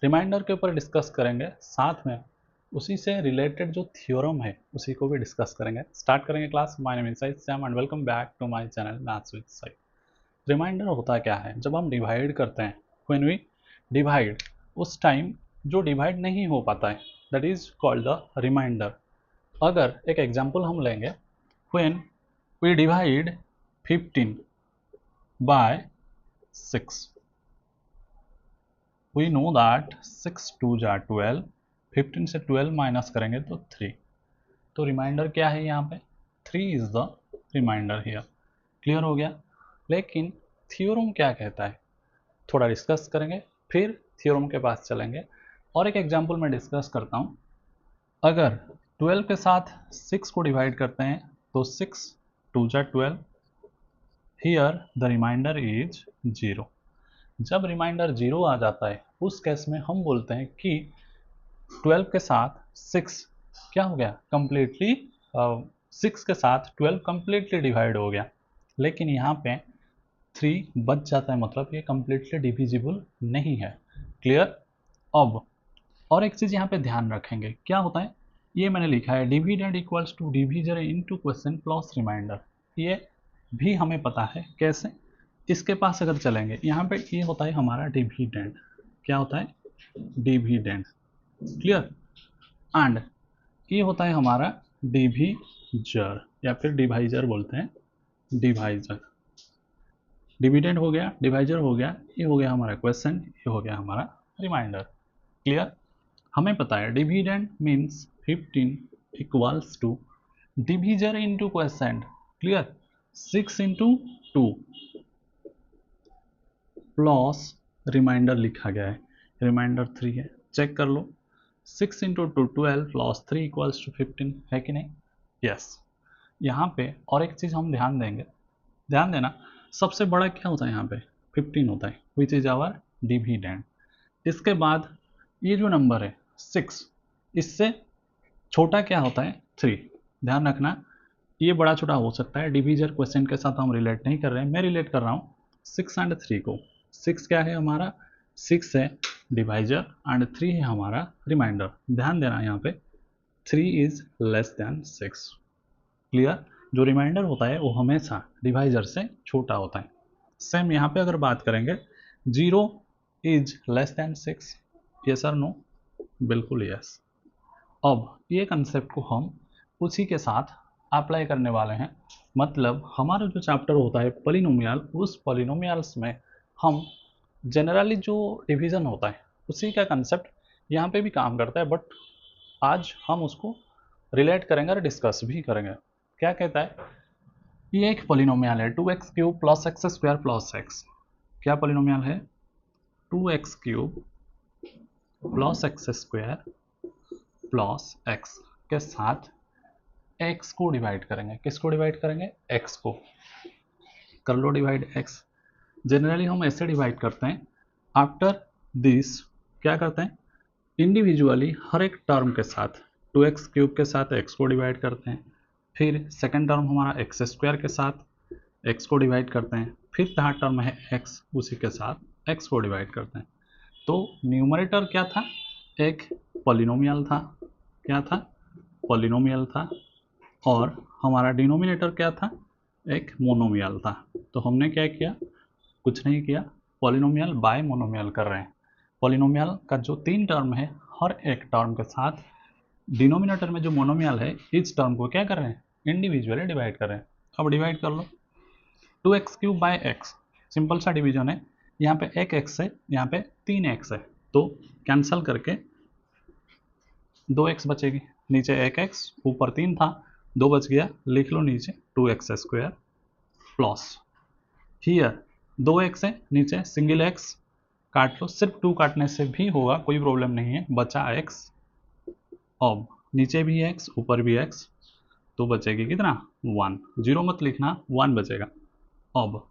Reminder के ऊपर discuss करेंगे, साथ में उसी से रिलेटेड जो थ्योरम है उसी को भी डिस्कस करेंगे। स्टार्ट करेंगे class. My name is Sam and welcome back to my channel maths with Sai. Reminder होता क्या है? जब हम डिवाइड करते हैं, व्हेन वी डिवाइड, उस टाइम जो डिवाइड नहीं हो पाता है, that is called the reminder. अगर एक एग्जांपल हम लेंगे, when we divide 15 by 6, we know that 6 2 जा 12, 15 से 12 माइनस करेंगे तो 3। तो रिमाइंडर क्या है यहाँ पे? 3 is the reminder here. Clear हो गया? लेकिन थ्योरम क्या कहता है, थोड़ा डिस्कस करेंगे, फिर थ्योरम के पास चलेंगे। और एक एग्जांपल मैं डिस्कस करता हूँ। अगर 12 के साथ 6 को डिवाइड करते हैं तो 6 2 जा 12, हियर द रिमाइंडर इज 0। जब रिमाइंडर 0 आ जाता है उस केस में हम बोलते हैं कि 12 के साथ 6 क्या हो गया? कंप्लीटली 6 के साथ 12 कंप्लीटली डिवाइड हो गया। लेकिन यहाँ पे 3 बच जाता है, मतलब ये कंप्लीटली डिविजिबल नहीं है। क्लियर? अब और एक चीज़ यहाँ पे ध्यान रखेंगे, क्या होता है, ये मैंने लिखा है dividend equals to divisor into question plus reminder. ये भी हमें पता है कैसे। इसके पास अगर चलेंगे, यहाँ पे ये होता है हमारा डिविडेंड। क्या होता है? डिविडेंड। क्लियर? एंड ये होता है हमारा डिविजर, या फिर डिवाइजर बोलते हैं, डिवाइजर। डिविडेंड हो गया, डिवाइजर हो गया, ये हो गया हमारा क्वेश्चन, ये हो गया हमारा रिमाइंडर। क्लियर? हमें पता है dividend means 15 equals to divisor into question. Clear? 6 into 2 plus reminder लिखा गया है, रिमाइंडर 3 है। चेक कर लो, 6 इंटू 2 12 प्लस 3 इक्वल्स टू 15 है कि नहीं? यस। यहाँ पे और एक चीज़ हम ध्यान देंगे, ध्यान देना, सबसे बड़ा क्या होता है यहाँ पे? 15 होता है, विच इज आवर डिविडेंड। इसके बाद ये जो नंबर है 6, इससे छोटा क्या होता है? 3। ध्यान रखना, ये बड़ा छोटा हो सकता है, डिविजर क्वेश्चन के साथ हम रिलेट नहीं कर रहे हैं, मैं रिलेट कर रहा हूँ 6 एंड 3 को। 6 क्या है हमारा? 6 है डिवाइजर एंड 3 है हमारा रिमाइंडर। ध्यान देना, यहाँ पे 3 इज लेस देन 6। क्लियर? जो रिमाइंडर होता है वो हमेशा डिवाइजर से छोटा होता है। सेम यहाँ पे अगर बात करेंगे, 0 इज लेस देन 6, यस और नो? बिल्कुल यस। अब ये कंसेप्ट को हम उसी के साथ अप्लाई करने वाले हैं। मतलब हमारा जो चैप्टर होता है पॉलिनोमियल, उस पॉलिनोमियल्स में हम जनरली जो डिवीजन होता है उसी का कंसेप्ट यहाँ पे भी काम करता है, बट आज हम उसको रिलेट करेंगे और डिस्कस भी करेंगे। क्या कहता है? ये एक पॉलिनोमियल है 2x cube plus x square plus x. क्या पॉलिनोमियल है? 2x cube plus x square plus x के साथ x को डिवाइड करेंगे। किसको डिवाइड करेंगे? x को। कर लो डिवाइड x। जनरली हम ऐसे डिवाइड करते हैं, आफ्टर दिस क्या करते हैं, इंडिविजुअली हर एक टर्म के साथ 2x क्यूब के साथ x को डिवाइड करते हैं, फिर सेकेंड टर्म हमारा एक्स स्क्वायर के साथ x को डिवाइड करते हैं, फिर थर्ड टर्म है x, उसी के साथ x को डिवाइड करते हैं। तो न्यूमरेटर क्या था? एक पॉलिनोमियल था। क्या था? पॉलिनोमियल था। और हमारा डिनोमिनेटर क्या था? एक मोनोमियल था। तो हमने क्या किया? कुछ नहीं किया, पॉलिनोमियल बाय मोनोमियल कर रहे हैं। पॉलिनोमियल का जो 3 टर्म है, हर एक टर्म के साथ डिनोमिनेटर में जो मोनोमियल है, इस टर्म को क्या कर रहे हैं? इंडिविजुअली डिवाइड कर रहे हैं। अब डिवाइड कर लो, 2x cube by x, simple सा डिवीजन है। यहाँ पे एक एक्स है, यहाँ पे 3x है, तो कैंसल करके 2x बचेगी, नीचे एक x, ऊपर 3 था, 2 बच गया, लिख लो नीचे 2x square plus here 2x है, नीचे सिंगल x काट लो, सिर्फ 2 काटने से भी होगा, कोई प्रॉब्लम नहीं है, बचा x। अब नीचे भी x, ऊपर भी x, तो बचेगी कितना? 1। 0 मत लिखना, 1 बचेगा। अब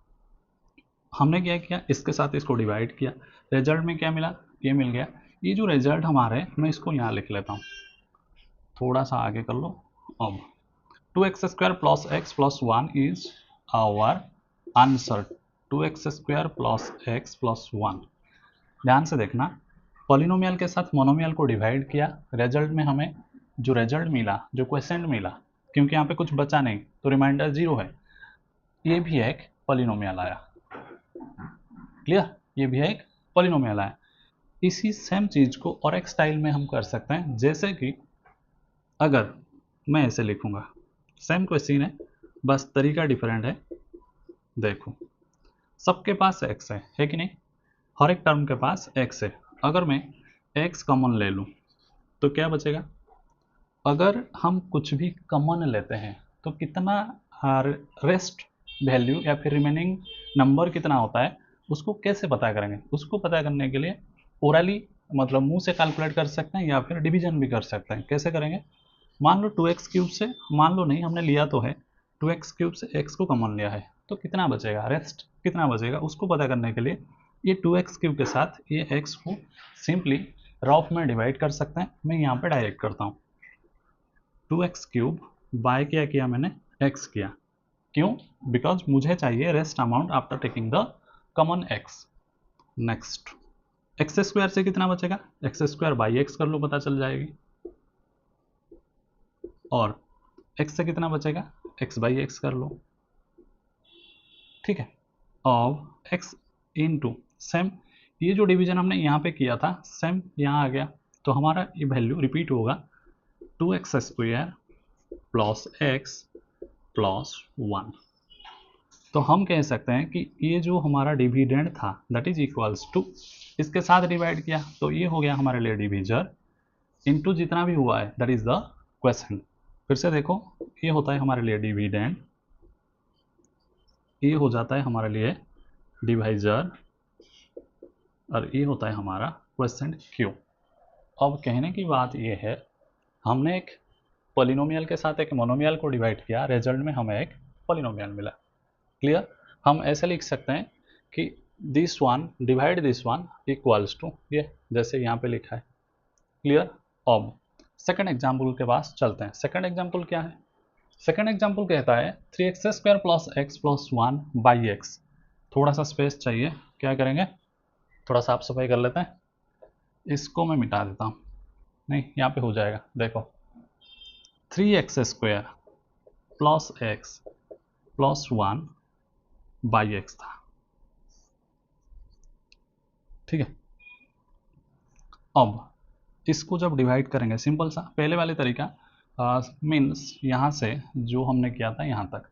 हमने क्या किया? इसके साथ इसको डिवाइड किया, रिजल्ट में क्या मिला? ये मिल गया। ये जो रिजल्ट हमारे, मैं इसको यहाँ लिख लेता हूँ, थोड़ा सा आगे कर लो। अब 2x square plus x plus 1 is our answer. 2x square plus x plus 1। ध्यान से देखना, पॉलिनोमियल के साथ मोनोमियल को डिवाइड किया, रिजल्ट में हमें जो रिजल्ट मिला, जो क्वेश्चन मिला, क्योंकि यहाँ पे कुछ बचा नहीं तो रिमाइंडर 0 है, ये भी एक पॉलिनोमियल आया। क्लियर, ये भी एक पॉलिनोमियल आया। इसी सेम चीज को और एक स्टाइल में हम कर सकते हैं, जैसे कि अगर मैं ऐसे लिखूंगा, सेम क्वेश्चन है बस तरीका डिफरेंट है। देखो सबके पास x है कि नहीं, हर एक टर्म के पास x है। अगर मैं x कॉमन ले लूं तो क्या बचेगा? अगर हम कुछ भी कॉमन लेते हैं तो कितना रेस्ट वैल्यू या फिर रिमेनिंग नंबर कितना होता है, उसको कैसे पता करेंगे? उसको पता करने के लिए ओरली मतलब मुंह से कैलकुलेट कर सकते हैं या फिर डिवीजन भी कर सकते हैं। कैसे करेंगे? मान लो 2x क्यूब से, मान लो नहीं हमने लिया तो है, 2x क्यूब से x को कॉमन लिया है तो कितना बचेगा, रेस्ट कितना बचेगा, उसको पता करने के लिए ये 2x क्यूब के साथ ये x को सिंपली रफ में डिवाइड कर सकते हैं। मैं यहाँ पे डायरेक्ट करता हूँ, 2x क्यूब बाय क्या किया मैंने, x किया। क्यों? बिकॉज मुझे चाहिए rest amount after taking the common x। Next x square से कितना बचेगा, एक्स स्क्वायर बाई एक्स कर लो पता चल जाएगी। और x से कितना बचेगा, x बाई एक्स कर लो, ठीक है। अब x इंटू सेम, ये जो डिवीजन हमने यहाँ पे किया था सेम यहाँ आ गया, तो हमारा ये वैल्यू रिपीट होगा 2x square plus x plus 1। तो हम कह सकते हैं कि ये जो हमारा डिविडेंड था दैट इज इक्वल्स टू, इसके साथ डिवाइड किया तो ये हो गया हमारे लिए डिविजर, इनटू जितना भी हुआ है दैट इज द क्वेश्चन। फिर से देखो, ये होता है हमारे लिए डिविडेंड, ये हो जाता है हमारे लिए डिवाइजर, और ये होता है हमारा क्वेश्चन क्यू। अब कहने की बात ये है, हमने एक पॉलिनोमियल के साथ एक मोनोमियल को डिवाइड किया, रिजल्ट में हमें एक पॉलिनोमियल मिला। क्लियर? हम ऐसे लिख सकते हैं कि this one divide this one equals to ये, जैसे यहाँ पे लिखा है। क्लियर? अब सेकंड एग्जाम्पल के पास चलते हैं। सेकंड एग्जाम्पल क्या है? सेकंड एग्जाम्पल कहता है 3x square plus x plus 1 by x. थोड़ा सा स्पेस चाहिए, क्या करेंगे, थोड़ा साफ सफाई कर लेते हैं, इसको मैं मिटा देता हूँ, नहीं यहाँ पे हो जाएगा। देखो 3x square plus x plus 1 by x था, ठीक है। अब इसको जब डिवाइड करेंगे, सिंपल सा पहले वाले तरीका मीन्स यहाँ से जो हमने किया था यहाँ तक,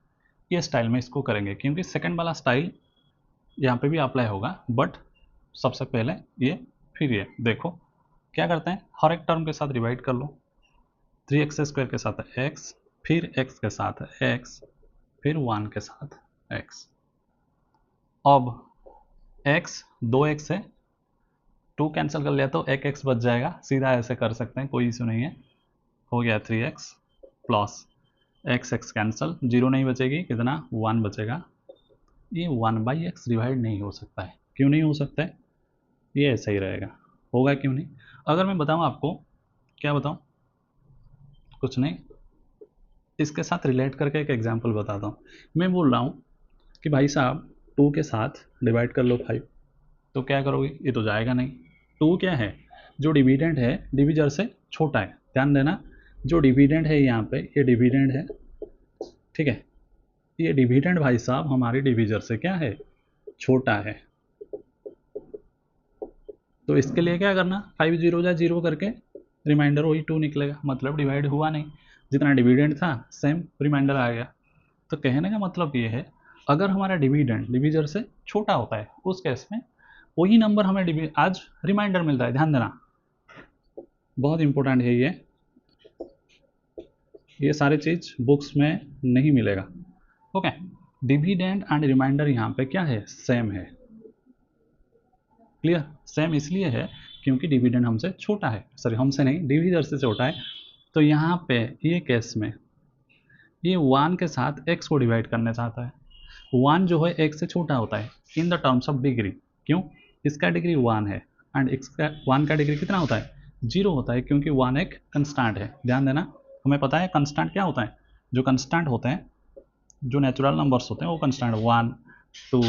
ये स्टाइल में इसको करेंगे, क्योंकि सेकंड वाला स्टाइल यहाँ पे भी अप्लाई होगा, बट सबसे पहले ये फिर ये। देखो क्या करते हैं, हर एक टर्म के साथ डिवाइड कर लो, 3x स्क्वायर के साथ x, फिर x के साथ x, फिर 1 के साथ x। अब x 2x है, 2 कैंसिल कर लिया तो एक x बच जाएगा, सीधा ऐसे कर सकते हैं, कोई इशू नहीं है। हो गया 3x प्लस x कैंसिल, 0 नहीं बचेगी, कितना 1 बचेगा। ये 1 बाई एक्स डिवाइड नहीं हो सकता है, क्यों नहीं हो सकता है, ये ऐसा ही रहेगा, होगा क्यों नहीं। अगर मैं बताऊं आपको, क्या बताऊं, कुछ नहीं, इसके साथ रिलेट करके एक एग्जांपल बताता हूँ। मैं बोल रहा हूँ कि भाई साहब 2 के साथ डिवाइड कर लो 5, तो क्या करोगे, ये तो जाएगा नहीं। 2 क्या है, जो डिविडेंड है डिविजर से छोटा है, ध्यान देना, जो डिविडेंड है यहाँ पे ये डिविडेंड है, ठीक है। ये डिविडेंड भाई साहब हमारे डिविजर से क्या है, छोटा है। तो इसके लिए क्या करना, 5 0 जा 0 करके रिमाइंडर वही 2 निकलेगा, मतलब डिवाइड हुआ नहीं, जितना डिविडेंड था सेम रिमाइंडर आ गया। तो कहने का मतलब ये है, अगर हमारा डिविडेंड डिविजर से छोटा होता है उस केस में वही नंबर हमें आज रिमाइंडर मिलता है। ध्यान देना, बहुत इंपॉर्टेंट है ये सारी चीज बुक्स में नहीं मिलेगा। ओके, डिविडेंड एंड रिमाइंडर यहाँ पे क्या है, सेम है। क्लियर? सेम इसलिए है क्योंकि डिविडेंड हमसे छोटा है, सॉरी हमसे नहीं, डिविजर से छोटा है। तो यहाँ पे ये केस में ये 1 के साथ x को डिवाइड करना चाहता है, 1 जो है x से छोटा होता है in the terms of degree. क्यों? इसका डिग्री 1 है एंड इसका 1 का डिग्री कितना होता है, 0 होता है, क्योंकि 1 एक कंस्टेंट है। ध्यान देना, हमें पता है कंस्टेंट क्या होता है, जो कंस्टेंट होते हैं, जो नेचुरल नंबर्स होते हैं वो कंस्टेंट 1 2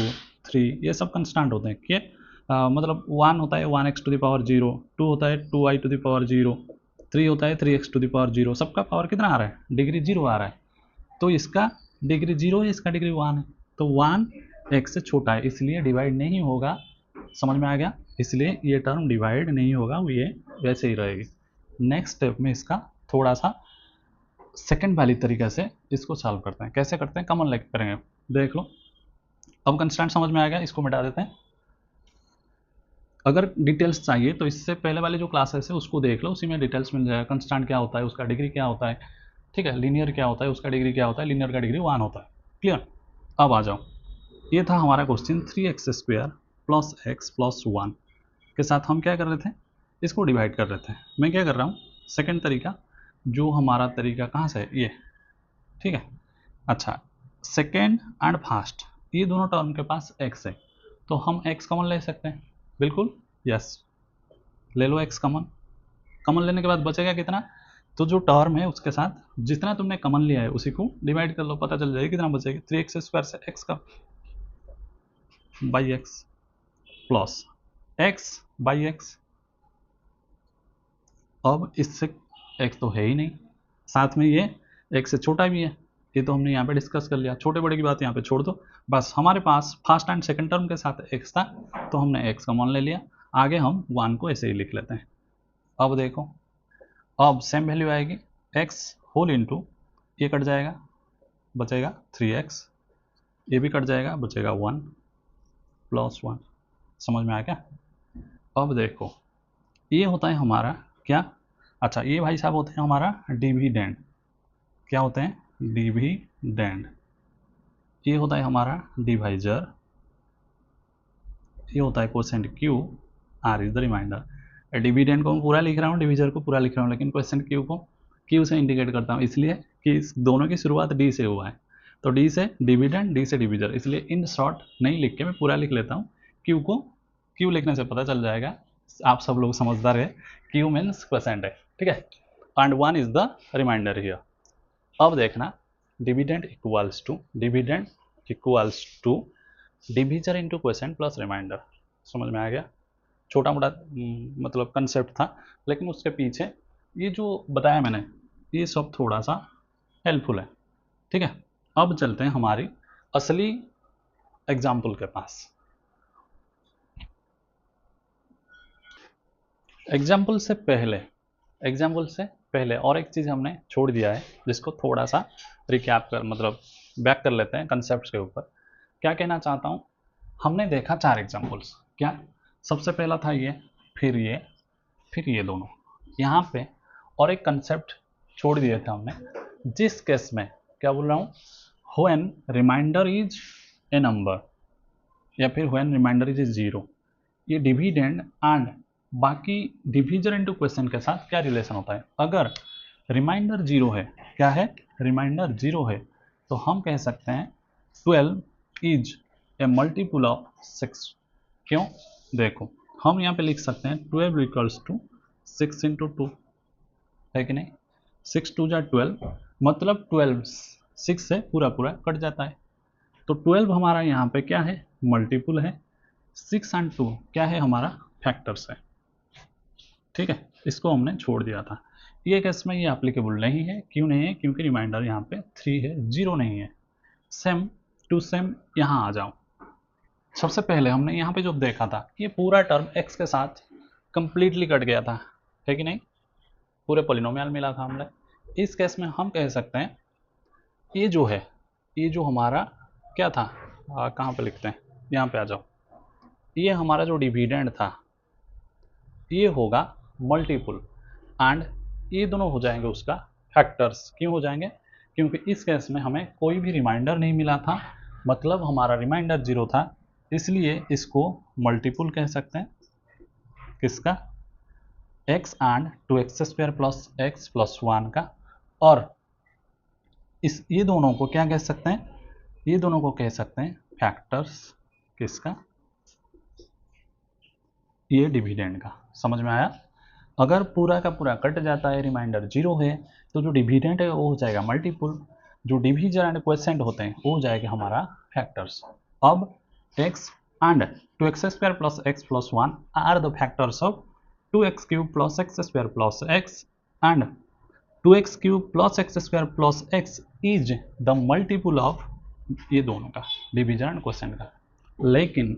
3 ये सब कंस्टेंट होते हैं। क्या? मतलब 1 होता है 1x टू द पावर 0, 2 होता है 2y टू द पावर 0, 3 होता है 3x टू द पावर 0। सबका पावर कितना आ रहा है? डिग्री 0 आ रहा है। तो इसका डिग्री 0 है, इसका डिग्री 1 है, तो 1 x से छोटा है, इसलिए डिवाइड नहीं होगा। समझ में आ गया? इसलिए ये टर्म डिवाइड नहीं होगा, ये वैसे ही रहेगी। नेक्स्ट स्टेप में इसका थोड़ा सा सेकंड वाली तरीके से इसको सॉल्व करते हैं। कैसे करते हैं? कॉमन लेके करेंगे। देख लो, अब कंस्टेंट समझ में आ गया, इसको मिटा देते हैं। अगर डिटेल्स चाहिए तो इससे पहले वाले जो क्लासेस है उसको देख लो, उसी में डिटेल्स मिल जाएगा। कंस्टेंट क्या होता है, उसका डिग्री क्या होता है, ठीक है। लीनियर क्या होता है, उसका डिग्री क्या होता है, लीनियर का डिग्री 1 होता है। क्लियर? अब आ जाओ, ये था हमारा question 3x² plus x plus 1 के साथ हम क्या कर रहे थे? इसको डिवाइड कर रहे थे। मैं क्या कर रहा हूँ, सेकेंड तरीका, जो हमारा तरीका कहाँ से है, ये, ठीक है। अच्छा, सेकेंड एंड फर्स्ट, ये दोनों टर्म के पास x है, तो हम x कॉमन ले सकते हैं। बिल्कुल, यस, ले लो x कॉमन। कॉमन लेने के बाद बचेगा कितना? तो जो टर्म है उसके साथ जितना तुमने कॉमन लिया है उसी को डिवाइड कर लो, पता चल जाएगा कितना बचेगा। 3x² से x का by x plus x by x। अब इससे x तो है ही नहीं, साथ में ये x से छोटा भी है, ये तो हमने यहाँ पे डिस्कस कर लिया। छोटे बड़े की बात यहाँ पे छोड़ दो, बस हमारे पास फर्स्ट एंड सेकंड टर्म के साथ x था, तो हमने x कॉमन ले लिया। आगे हम 1 को ऐसे ही लिख लेते हैं। अब देखो, अब सेम वैल्यू आएगी, x होल इंटू, ये कट जाएगा, बचेगा 3x, ये भी कट जाएगा, बचेगा 1 प्लस 1। समझ में आ गया? अब देखो, ये होता है हमारा क्या? अच्छा, ये भाई साहब होते हैं हमारा डिविडेंड। क्या होते हैं? डिविडेंड। ये होता है हमारा डिवाइजर, ये होता है quotient Q, R is the reminder. Dividend को मैं पूरा लिख रहा हूँ, डिविजर को पूरा लिख रहा हूँ, लेकिन क्वोशेंट Q को Q से इंडिकेट करता हूँ, इसलिए कि इस दोनों की शुरुआत D से हुआ है। तो D से डिविडेंड, D से डिविजर, इसलिए इन शॉर्ट नहीं लिख के मैं पूरा लिख लेता हूँ। Q को Q लिखने से पता चल जाएगा, आप सब लोग समझदार है। Q मीन्स क्वोशेंट है, ठीक है, and 1 is the reminder here. अब देखना, dividend equals to divisor into quotient plus reminder. समझ में आ गया? छोटा मोटा मतलब कंसेप्ट था, लेकिन उसके पीछे ये जो बताया मैंने, ये सब थोड़ा सा हेल्पफुल है, ठीक है। अब चलते हैं हमारी असली एग्जाम्पल के पास। एग्जाम्पल से पहले और एक चीज़ हमने छोड़ दिया है, जिसको थोड़ा सा रिकैप कर, मतलब बैक कर लेते हैं कंसेप्ट के ऊपर। क्या कहना चाहता हूँ, हमने देखा 4 एग्जाम्पल्स। क्या? सबसे पहला था ये, फिर ये दोनों। यहाँ पे और एक कंसेप्ट छोड़ दिए थे हमने, जिस केस में, क्या बोल रहा हूँ, when reminder is a number, या फिर व्हेन रिमाइंडर इज 0, ये डिविडेंड एंड बाकी डिविजर इनटू क्वेश्चन के साथ क्या रिलेशन होता है। अगर रिमाइंडर 0 है, क्या है? रिमाइंडर 0 है, तो हम कह सकते हैं 12 इज ए मल्टीपल ऑफ 6। क्यों? देखो, हम यहाँ पे लिख सकते हैं 12 इक्वल्स टू 6 इंटू 2, है कि नहीं? 6 2 जा 12, मतलब 12 6 से पूरा पूरा कट जाता है। तो 12 हमारा यहाँ पे क्या है? मल्टीपल है। 6 एंड 2 क्या है? हमारा फैक्टर्स है, ठीक है। इसको हमने छोड़ दिया था। ये केस में ये एप्लीकेबल नहीं है। क्यों नहीं है? क्योंकि रिमाइंडर यहाँ पे 3 है, 0 नहीं है। सेम टू सेम यहाँ आ जाओ। सबसे पहले हमने यहाँ पे जो देखा था, ये पूरा टर्म x के साथ कंप्लीटली कट गया था, है कि नहीं? पूरे पॉलिनोमियल मिला था हमने। इस केस में हम कह सकते हैं ये जो है, ये जो हमारा क्या था, कहाँ पे लिखते हैं, यहाँ पे आ जाओ। ये हमारा जो डिविडेंड था, ये होगा मल्टीपल, एंड ये दोनों हो जाएंगे उसका फैक्टर्स। क्यों हो जाएंगे? क्योंकि इस केस में हमें कोई भी रिमाइंडर नहीं मिला था, मतलब हमारा रिमाइंडर 0 था, इसलिए इसको मल्टीपल कह सकते हैं। किसका? x and 2x² plus x plus 1 का। और ये दोनों को क्या कह सकते हैं? ये दोनों को कह सकते हैं फैक्टर्स। किसका? ये डिविडेंड का। समझ में आया? अगर पूरा का पूरा कट जाता है, रिमाइंडर 0 है, तो जो डिविडेंड है वो हो जाएगा मल्टीपल, जो डिविजर एंड क्वोशेंट होते हैं वो हो जाएगा हमारा फैक्टर्स। अब x and 2x² plus x plus 1 are the factors of 2x³ plus x² plus x, and 2x³ plus x² plus x is the multiple of ये दोनों का, डिवीजन एंड क्वोशिएंट का। लेकिन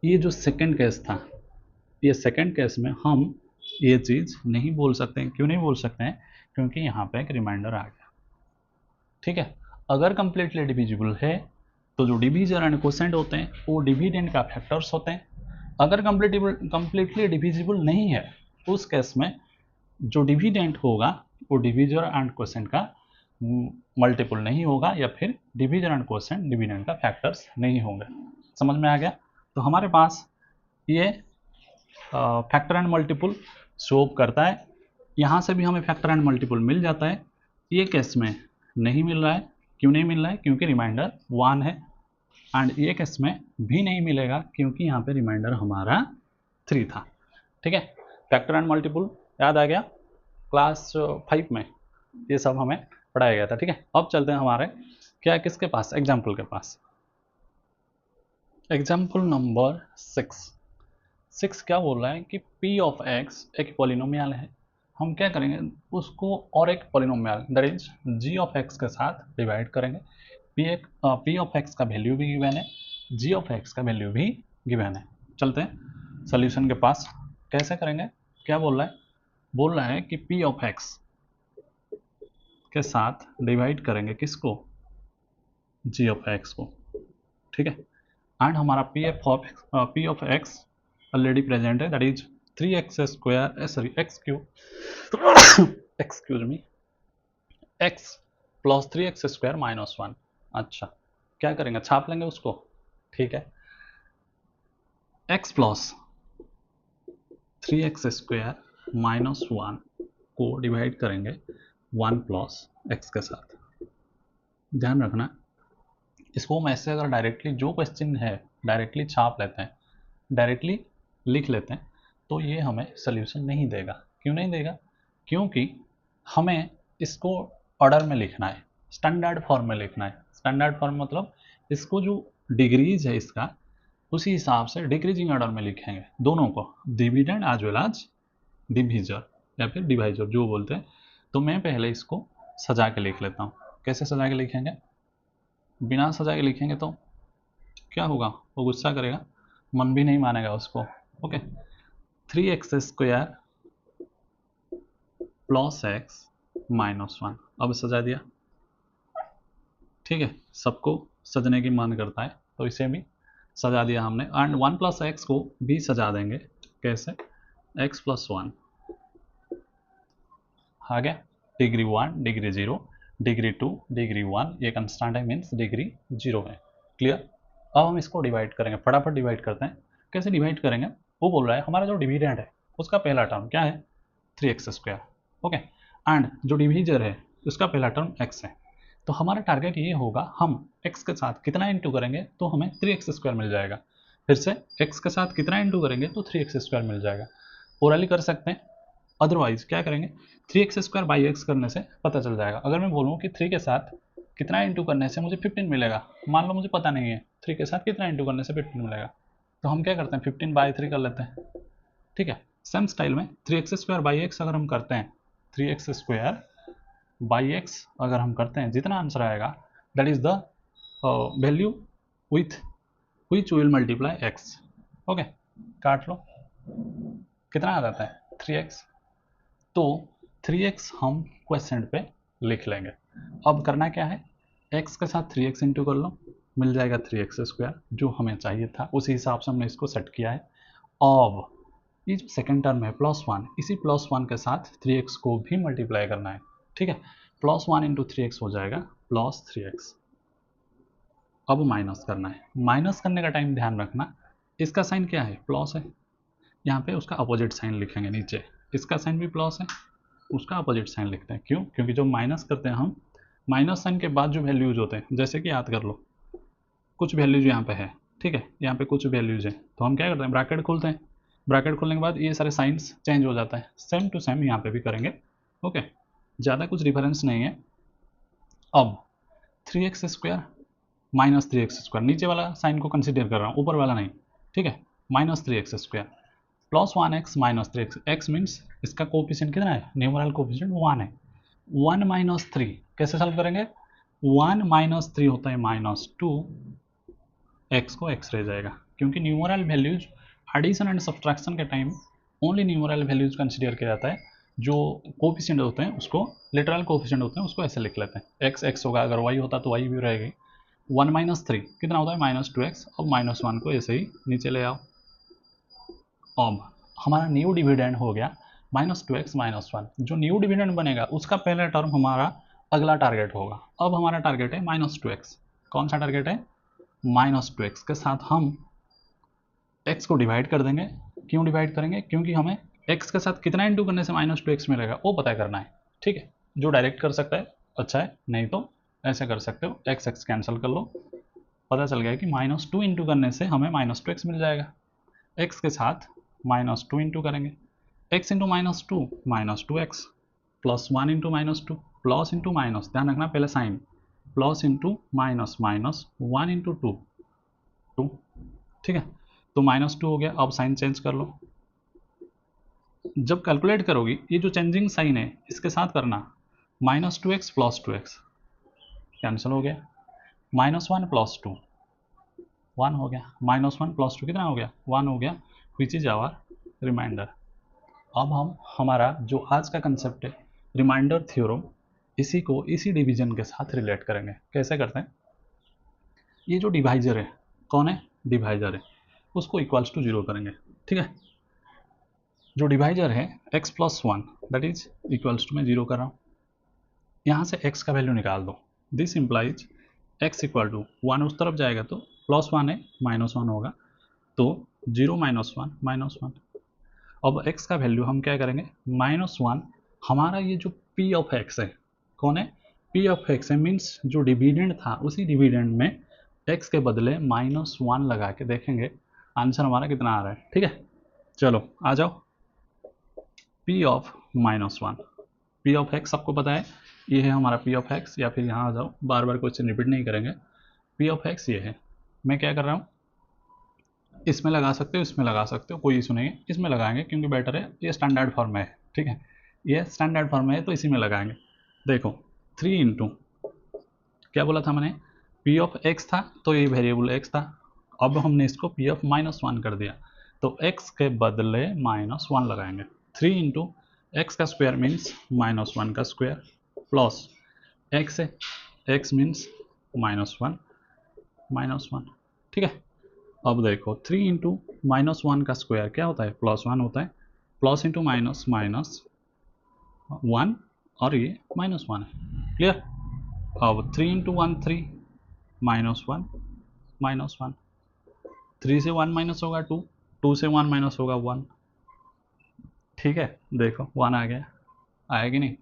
ये जो सेकंड केस था, ये सेकंड केस में हम ये चीज़ नहीं बोल सकते हैं। क्यों नहीं बोल सकते हैं? क्योंकि यहाँ पे एक रिमाइंडर आ गया। ठीक है, अगर कंप्लीटली डिविजिबल है तो जो डिवीजर एंड क्वोशिएंट होते हैं वो डिविडेंड का फैक्टर्स होते हैं। अगर कंप्लीटली डिविजिबल नहीं है उस केस में जो डिविडेंड होगा वो डिवीजर एंड क्वोशिएंट का मल्टीपल नहीं होगा, या फिर डिवीजर एंड क्वोशिएंट डिविडेंड का फैक्टर्स नहीं होंगे। समझ में आ गया? तो हमारे पास ये फैक्टर एंड मल्टीपल शो करता है। यहाँ से भी हमें फैक्टर एंड मल्टीपल मिल जाता है। ये केस में नहीं मिल रहा है। क्यों नहीं मिल रहा है? क्योंकि रिमाइंडर 1 है। एंड ये केस में भी नहीं मिलेगा क्योंकि यहाँ पे रिमाइंडर हमारा 3 था। ठीक है, फैक्टर एंड मल्टीपल याद आ गया? क्लास 5 में ये सब हमें पढ़ाया गया था। ठीक है, अब चलते हैं हमारे क्या किसके पास, एग्जाम्पल के पास। एग्जाम्पल नंबर 6 क्या बोल रहा है कि p ऑफ x एक पॉलिनोमियल है। हम क्या करेंगे, उसको और एक polynomial that is g of x के साथ डिवाइड करेंगे। p ऑफ x का वैल्यू भी गिवन है, g ऑफ x का वैल्यू भी गिवन है। चलते हैं सॉल्यूशन के पास। कैसे करेंगे? क्या बोल रहा है? बोल रहा है कि p ऑफ x के साथ डिवाइड करेंगे किसको? g ऑफ x को। ठीक है, एंड हमारा p of x already present है, that is 3x² sorry excuse me x plus 3x² minus 1। अच्छा, क्या करेंगे? छाप लेंगे उसको। ठीक है, x प्लस 3x² माइनस 1 को डिवाइड करेंगे 1 प्लस x के साथ। ध्यान रखना, इसको हम ऐसे अगर डायरेक्टली जो क्वेश्चन है डायरेक्टली छाप लेते हैं, डायरेक्टली लिख लेते हैं, तो ये हमें सोल्यूशन नहीं देगा। क्यों नहीं देगा? क्योंकि हमें इसको ऑर्डर में लिखना है, स्टैंडर्ड फॉर्म में लिखना है। स्टैंडर्ड फॉर्म मतलब इसको जो डिग्रीज है इसका, उसी हिसाब से डिक्रीजिंग ऑर्डर में लिखेंगे दोनों को, dividend as well as divisor या फिर डिवाइजर जो बोलते हैं। तो मैं पहले इसको सजा के लिख लेता हूँ। कैसे सजा के लिखेंगे? बिना सजा के लिखेंगे तो क्या होगा? वो गुस्सा करेगा, मन भी नहीं मानेगा उसको। Okay, 3x² plus x minus 1। अब सजा दिया। ठीक है, सबको सजने की मन करता है तो इसे भी सजा दिया हमने। एंड 1 प्लस x को भी सजा देंगे। कैसे? x प्लस 1 आ गया, डिग्री 1 डिग्री 0 डिग्री 2 डिग्री 1, ये कंस्टेंट है मीन्स डिग्री 0 है। क्लियर? अब हम इसको डिवाइड करेंगे, फटाफट डिवाइड करते हैं। कैसे डिवाइड करेंगे? वो बोल रहा है हमारा जो डिविडेंड है उसका पहला टर्म क्या है? 3x²। ओके, एंड जो डिवीजर है उसका पहला टर्म x है। तो हमारा टारगेट ये होगा, हम x के साथ कितना इंटू करेंगे तो हमें 3x² मिल जाएगा। फिर से x के साथ कितना इंटू करेंगे तो 3x² मिल जाएगा। ओरली कर सकते हैं, अदरवाइज क्या करेंगे, 3x² बाई x करने से पता चल जाएगा। अगर मैं बोलूँ कि 3 के साथ कितना इंटू करने से मुझे 15 मिलेगा, मान लो मुझे पता नहीं है 3 के साथ कितना इंटू करने से 15 मिलेगा, तो हम क्या करते हैं 15 बाई 3 कर लेते हैं। ठीक है, सेम स्टाइल में 3x² बाई x अगर हम करते हैं, 3x² बाई x अगर हम करते हैं, जितना आंसर आएगा that is the value with which will multiply x। Okay, काट लो, कितना आ जाता है 3x। तो 3x हम क्वेश्चन पे लिख लेंगे। अब करना क्या है, x के साथ 3x इंटू कर लो, मिल जाएगा 3x² जो हमें चाहिए था। उसी हिसाब से हमने इसको सेट किया है। अब ये जो सेकेंड टर्म है +1, इसी +1 के साथ 3x को भी मल्टीप्लाई करना है। ठीक है, +1 इंटू 3x हो जाएगा +3x। अब माइनस करना है। माइनस करने का टाइम ध्यान रखना, इसका साइन क्या है? प्लस है। यहाँ पे उसका अपोजिट साइन लिखेंगे नीचे। इसका साइन भी प्लस है, उसका अपोजिट साइन लिखते हैं। क्यों? क्योंकि जो माइनस करते हैं हम, माइनस साइन के बाद जो वैल्यूज होते हैं, जैसे कि याद कर लो कुछ वैल्यूज यहाँ पे है। ठीक है, यहाँ पे कुछ वैल्यूज है तो हम क्या करते हैं, ब्रैकेट खोलते हैं। ब्रैकेट खोलने के बाद ये सारे साइंस चेंज हो जाता है। सेम टू सेम यहाँ पे भी करेंगे। ओके, ज़्यादा कुछ डिफरेंस नहीं है। अब 3x² माइनस 3x², नीचे वाला साइन को कंसिडर कर रहा हूँ, ऊपर वाला नहीं। ठीक है, -3x² plus 1x minus 3x, x means इसका कोफिशिएंट कितना है, न्यूमरल कोफिशिएंट 1 है। 1 माइनस 3 कैसे सॉल्व करेंगे, 1 माइनस 3 होता है -2, x को x रह जाएगा, क्योंकि numeral values addition and subtraction के time only numeral values consider किया जाता है, जो कोफिशिएंट होते हैं उसको लिटरल कोफिशिएंट होते हैं उसको ऐसे लिख लेते हैं, x x होगा, अगर y होता तो y भी रहेगी। 1 माइनस 3 कितना होता है -2x, और -1 को ऐसे ही नीचे ले आओ। अब हमारा न्यू डिविडेंड हो गया -2x -1, जो न्यू डिविडेंड बनेगा उसका पहला टर्म हमारा अगला टारगेट होगा। अब हमारा टारगेट है -2x, कौन सा टारगेट है, -2x के साथ हम x को डिवाइड कर देंगे। क्यों डिवाइड करेंगे, क्योंकि हमें x के साथ कितना इंटू करने से -2x मिलेगा वो पता करना है। ठीक है, जो डायरेक्ट कर सकता है अच्छा है, नहीं तो ऐसे कर सकते हो, x x कैंसिल कर लो, पता चल गया कि -2 इंटू करने से हमें -2x मिल जाएगा। x के साथ -2 इंटू करेंगे, x into -2 -2x, plus 1 into -2 plus into minus, ध्यान रखना पहले sign, plus into minus minus 1 into 2, ठीक है, तो -2 हो गया। अब साइन चेंज कर लो, जब कैलकुलेट करोगी ये जो चेंजिंग साइन है इसके साथ करना, -2x प्लस 2x कैंसिल हो गया, -1 प्लस 2 1 हो गया, -1 प्लस 2 कितना हो गया, 1 हो गया, विच इज आवर रिमाइंडर। अब हम हमारा जो आज का कंसेप्ट है रिमाइंडर थ्योरम, इसी को इसी डिवीजन के साथ रिलेट करेंगे। कैसे करते हैं, ये जो डिवाइजर है, कौन है, डिवाइजर है, उसको इक्वल्स टू 0 करेंगे। ठीक है, जो डिवाइजर है x plus 1 that is equals to, मैं 0 कर रहा हूँ, यहाँ से x का वैल्यू निकाल दो, this implies x equal to 1 उस तरफ जाएगा तो +1 है -1 होगा, तो 0 -1 -1। अब x का वैल्यू हम क्या करेंगे, -1, हमारा ये जो p ऑफ x है, कौन है, p ऑफ x है, मीन्स जो डिविडेंड था उसी डिविडेंड में x के बदले -1 लगा के देखेंगे आंसर हमारा कितना आ रहा है। ठीक है, चलो आ जाओ, p of -1, p of x सबको पता है, ये है हमारा p ऑफ x, या फिर यहाँ आ जाओ, बार बार क्वेश्चन रिपीट नहीं करेंगे, p ऑफ x ये है। मैं क्या कर रहा हूँ, इसमें लगा सकते हो, इसमें लगा सकते हो, कोई इशू नहीं है, इसमें लगाएंगे क्योंकि बेटर है, ये स्टैंडर्ड फॉर्म में है। ठीक है, ये स्टैंडर्ड फॉर्म में है तो इसी में लगाएंगे। देखो 3 इंटू, क्या बोला था मैंने, p ऑफ x था तो ये वेरिएबल x था, अब हमने इसको p ऑफ -1 कर दिया तो x के बदले -1 लगाएंगे। 3 इंटू एक्स का स्क्वायर मीन्स -1 का स्क्वायर, प्लस x है, x मीन्स -1 -1। ठीक है, अब देखो 3 इंटू -1 का स्क्वायर क्या होता है, +1 होता है, प्लस इंटू माइनस माइनस 1 और ये -1 है, क्लियर। अब 3 इंटू 1 3, -1 -1, 3 से 1 माइनस होगा 2, 2 से 1 माइनस होगा 1। ठीक है, देखो 1 आ गया, आया कि नहीं,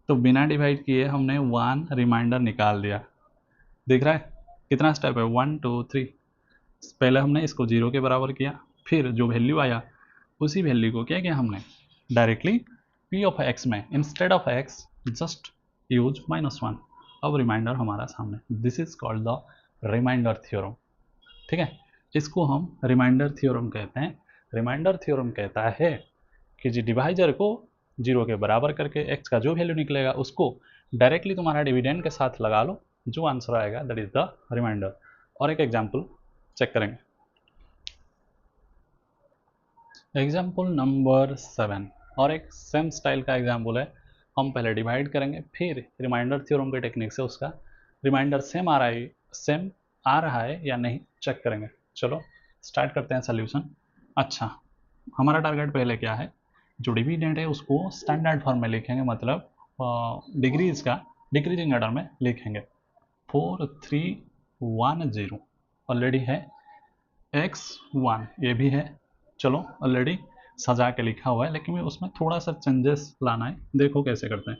तो बिना डिवाइड किए हमने 1 रिमाइंडर निकाल दिया। दिख रहा है कितना स्टेप है, 1 2 3, पहले हमने इसको 0 के बराबर किया, फिर जो वैल्यू आया उसी वैल्यू को क्या किया हमने, डायरेक्टली p ऑफ x में instead of x just use -1। अब रिमाइंडर हमारा सामने, this is called the reminder theorem. ठीक है, इसको हम रिमाइंडर थ्योरम कहते हैं। रिमाइंडर थ्योरम कहता है कि जी डिवाइजर को 0 के बराबर करके x का जो वैल्यू निकलेगा उसको डायरेक्टली तुम्हारा डिविडेंड के साथ लगा लो, जो आंसर आएगा दैट इज द रिमाइंडर। और एक एग्जाम्पल चेक करेंगे, एग्जाम्पल नंबर 7, और एक सेम स्टाइल का एग्जाम्पल है। हम पहले डिवाइड करेंगे, फिर रिमाइंडर थ्योरम के टेक्निक से उसका रिमाइंडर सेम आ रहा है या नहीं चेक करेंगे। चलो स्टार्ट करते हैं सोल्यूशन। अच्छा, हमारा टारगेट पहले क्या है, जो डिविडेंड है उसको स्टैंडर्ड फॉर्म में लिखेंगे, मतलब डिग्रीज का डिक्रीजिंग ऑर्डर में लिखेंगे। 4 3 1 0 ऑलरेडी है, x1 ये भी है, चलो ऑलरेडी सजा के लिखा हुआ है, लेकिन उसमें थोड़ा सा चेंजेस लाना है। देखो कैसे करते हैं,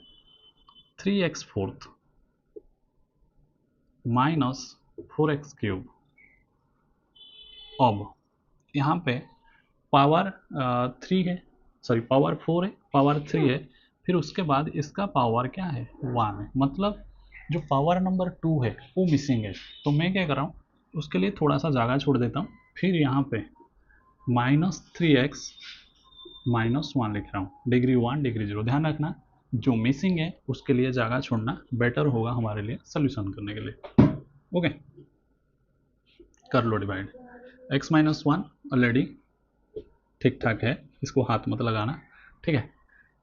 3x4 माइनस 4x3। अब यहाँ पे पावर 3 है, सॉरी पावर 4 है, पावर 3 है, फिर उसके बाद इसका पावर क्या है, 1 है, मतलब जो पावर नंबर 2 है वो मिसिंग है। तो मैं क्या कर रहा हूँ, उसके लिए थोड़ा सा जगह छोड़ देता हूँ, फिर यहाँ पे -3x -1 लिख रहा हूँ, डिग्री 1 डिग्री 0। ध्यान रखना जो मिसिंग है उसके लिए जगह छोड़ना बेटर होगा हमारे लिए सोल्यूशन करने के लिए। ओके, कर लो डिवाइड। x -1 ऑलरेडी ठीक ठाक है, इसको हाथ मत लगाना, ठीक है।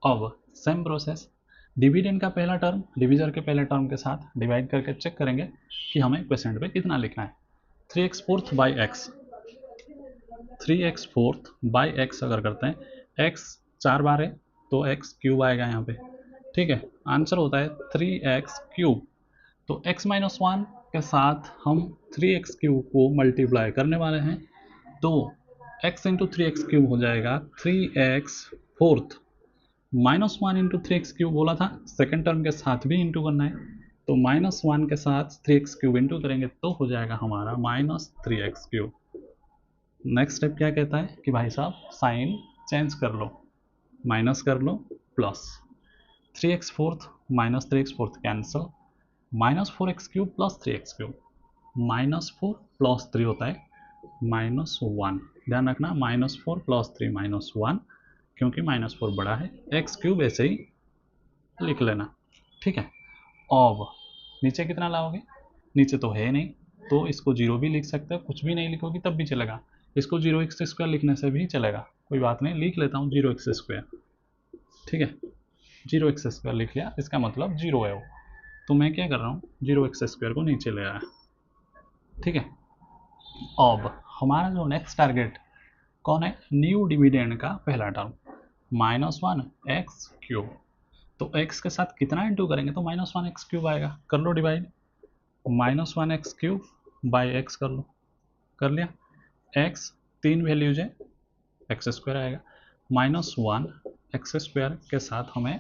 अब सेम प्रोसेस, डिविडेंड का पहला टर्म डिविजर के पहले टर्म के साथ डिवाइड करके चेक करेंगे कि हमें क्वेश्चन पे कितना लिखना है। 3x4 by x, 3x4 by x अगर करते हैं, x 4 बार है तो x क्यूब आएगा यहाँ पे, ठीक है। आंसर होता है 3x क्यूब। तो x -1 के साथ हम 3x क्यूब को मल्टीप्लाई करने वाले हैं, तो x इंटू 3x क्यूब हो जाएगा 3x fourth. -1 into 3x cube बोला था, सेकेंड टर्म के साथ भी इंटू करना है, तो -1 के साथ 3x क्यूब इंटू करेंगे तो हो जाएगा हमारा -3x क्यूब। नेक्स्ट स्टेप क्या कहता है कि भाई साहब साइन चेंज कर लो, माइनस कर लो plus, 3x fourth minus 3x fourth cancel, -4x cube plus 3x cube, -4 plus 3 होता है -1। ध्यान रखना -4 प्लस 3 -1, क्योंकि -4 बड़ा है, x क्यूब ऐसे ही लिख लेना, ठीक है। अब नीचे कितना लाओगे, नीचे तो है नहीं तो इसको 0 भी लिख सकते हो, कुछ भी नहीं लिखोगी तब भी चलेगा, इसको 0x² लिखने से भी चलेगा, कोई बात नहीं, लिख लेता हूँ 0x², ठीक है। 0x² लिख लिया, इसका मतलब 0 है वो, तो मैं क्या कर रहा हूँ 0x² को नीचे ले आया, ठीक है। अब हमारा जो नेक्स्ट टारगेट कौन है, न्यू डिविडेंड का पहला टर्म -1x³। तो x के साथ कितना इंटू करेंगे तो -1x³ आएगा, कर लो डिवाइड, -1x³ बाई x कर लो, कर लिया। x 3 वैल्यूज है, x² आएगा, -1x² के साथ हमें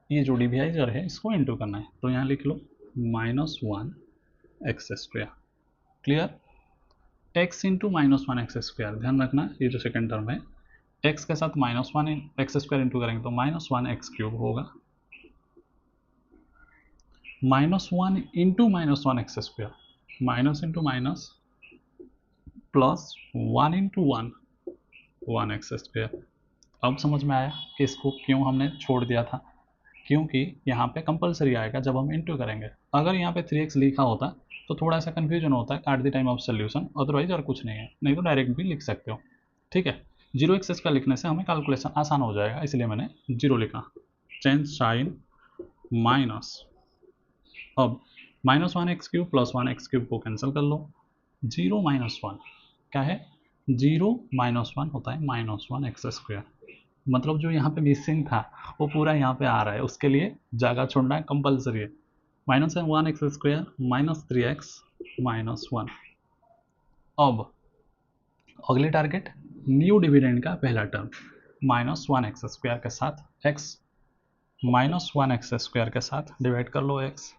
ये जो डिवाइजर है इसको इंटू करना है, तो यहाँ लिख लो -1x²। Clear, x into -1x², ध्यान रखना ये जो सेकेंड टर्म है x के साथ -1x² इंटू करेंगे तो -1x³ होगा, -1 into -1x², minus into minus plus 1 into 1 1x²। अब समझ में आया कि इसको क्यों हमने छोड़ दिया था, क्योंकि यहाँ पे कंपलसरी आएगा जब हम इंटू करेंगे। अगर यहाँ पे 3x लिखा होता तो थोड़ा सा कन्फ्यूजन होता है at the time of solution, otherwise और कुछ नहीं है, नहीं तो डायरेक्ट भी लिख सकते हो, ठीक है। 0x लिखने से हमें कैलकुलेशन आसान हो जाएगा, इसलिए मैंने 0 लिखा, चेंज साइन माइनस। अब -1x³ प्लस 1x³ को कैंसिल कर लो, 0 -1 क्या है, 0 -1 होता है -1x², मतलब जो यहाँ पे मिसिंग था वो पूरा यहाँ पे आ रहा है, उसके लिए जगह छोड़ना कंपलसरी है। -1x² -3x -1। अब अगले टारगेट न्यू डिविडेंड का पहला टर्म -1x² के साथ x -1x² के साथ डिवाइड कर लो x,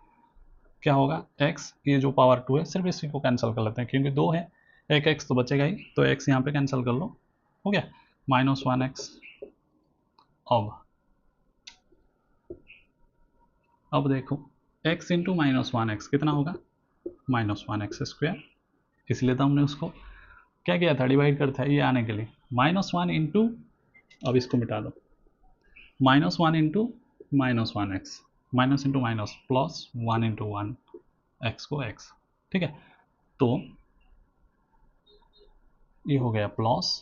क्या होगा x, ये जो पावर 2 है सिर्फ इसी को कैंसिल कर लेते हैं क्योंकि 2 है, एक x तो बचेगा ही, तो x यहाँ पे कैंसिल कर लो, हो गया -1x। अब देखो x इंटू -1x कितना होगा, -1x², इसलिए तो हमने उसको क्या किया था, डिवाइड करता है ये आने के लिए, -1 इंटू, अब इसको मिटा दो, -1 into -1x, minus into minus plus 1 into 1 x को x, ठीक है। तो ये हो गया प्लस,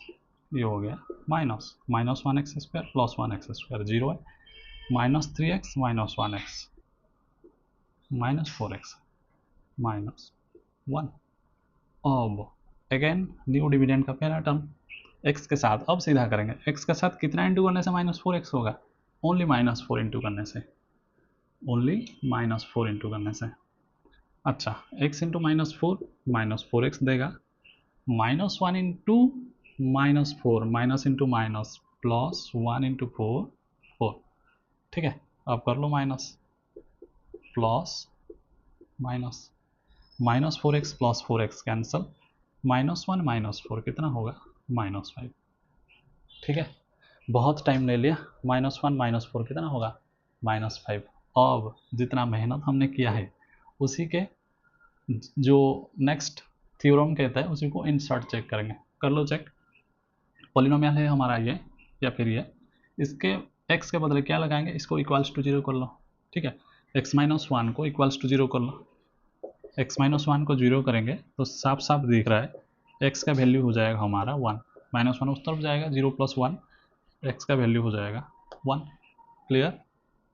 ये हो गया माइनस, -1x² प्लस 1x² 0 है, -3x -1x -4x -1। अब अगेन न्यू डिविडेंड का पहला टर्म x के साथ, अब सीधा करेंगे, x के साथ कितना इंटू करने से -4x होगा, ओनली -4 इंटू करने से, ओनली -4 इंटू करने से। अच्छा x इंटू -4 -4x देगा, -1 into -4 minus into minus plus 1 into 4 4, ठीक है। अब कर लो minus plus minus, -4x plus 4x cancel, -1 -4 कितना होगा -5, ठीक है। बहुत टाइम ले लिया, -1 -4 कितना होगा -5। अब जितना मेहनत हमने किया है उसी के जो नेक्स्ट थ्योरम कहता है उसी को इंसर्ट चेक करेंगे, कर लो चेक, पॉलिनोमियल है हमारा ये या फिर ये, इसके x के बदले क्या लगाएंगे, इसको इक्वल्स टू 0 कर लो, ठीक है। x माइनस 1 को इक्वल्स टू 0 कर लो, x माइनस 1 को 0 करेंगे तो साफ साफ दिख रहा है x का वैल्यू हो जाएगा हमारा 1, माइनस 1 उस तरफ जाएगा, 0 प्लस 1 x का वैल्यू हो जाएगा 1। क्लियर।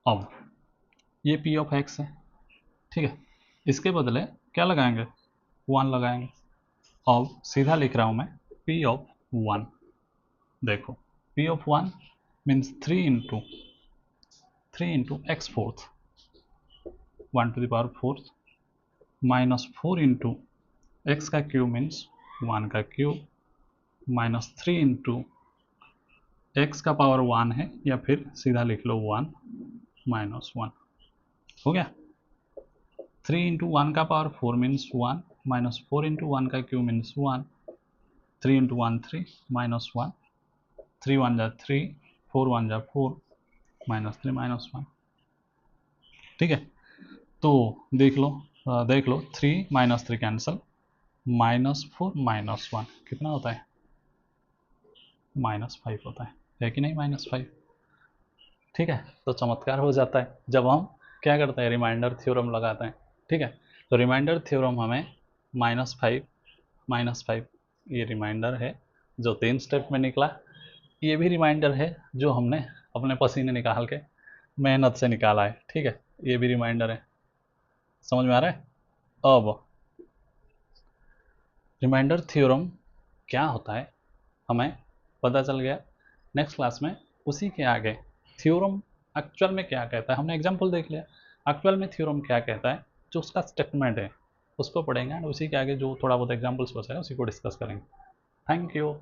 अब ये p ऑफ x है, ठीक है, इसके बदले क्या लगाएंगे, 1 लगाएंगे। अब सीधा लिख रहा हूँ मैं p ऑफ 1, देखो p of 1 means 3 into x fourth, 1 to the power fourth, minus 4 into x का क्यूब मीन्स 1 का क्यूब, माइनस 3 इंटू एक्स का पावर 1 है, या फिर सीधा लिख लो 1 माइनस 1, हो गया। 3 इंटू 1 का पावर 4 मीन्स 1, माइनस 4 इंटू 1 का क्यूब मीन्स 1, 3 इंटू 1 3 माइनस 1, 3 1 जा 3, 4 1 जा 4, माइनस 3 माइनस 1, ठीक है। तो देख लो 3 माइनस 3 कैंसल, माइनस 4 माइनस 1 कितना होता है, -5 होता है कि नहीं, -5, ठीक है। तो चमत्कार हो जाता है जब हम क्या करते हैं, रिमाइंडर थ्योरम लगाते हैं, ठीक है। तो रिमाइंडर थ्योरम हमें -5 ये रिमाइंडर है जो 3 स्टेप में निकला, ये भी रिमाइंडर है जो हमने अपने पसीने निकाल के मेहनत से निकाला है, ठीक है, ये भी रिमाइंडर है। समझ में आ रहा है। अब रिमाइंडर थ्योरम क्या होता है हमें पता चल गया। नेक्स्ट क्लास में उसी के आगे थ्योरम एक्चुअल में क्या कहता है, हमने एग्जाम्पल देख लिया, एक्चुअल में थ्योरम क्या कहता है, जो उसका स्टेटमेंट है उसको पढ़ेंगे, एंड उसी के आगे जो थोड़ा बहुत एग्जाम्पल्स बचा है उसी को डिस्कस करेंगे। Thank you.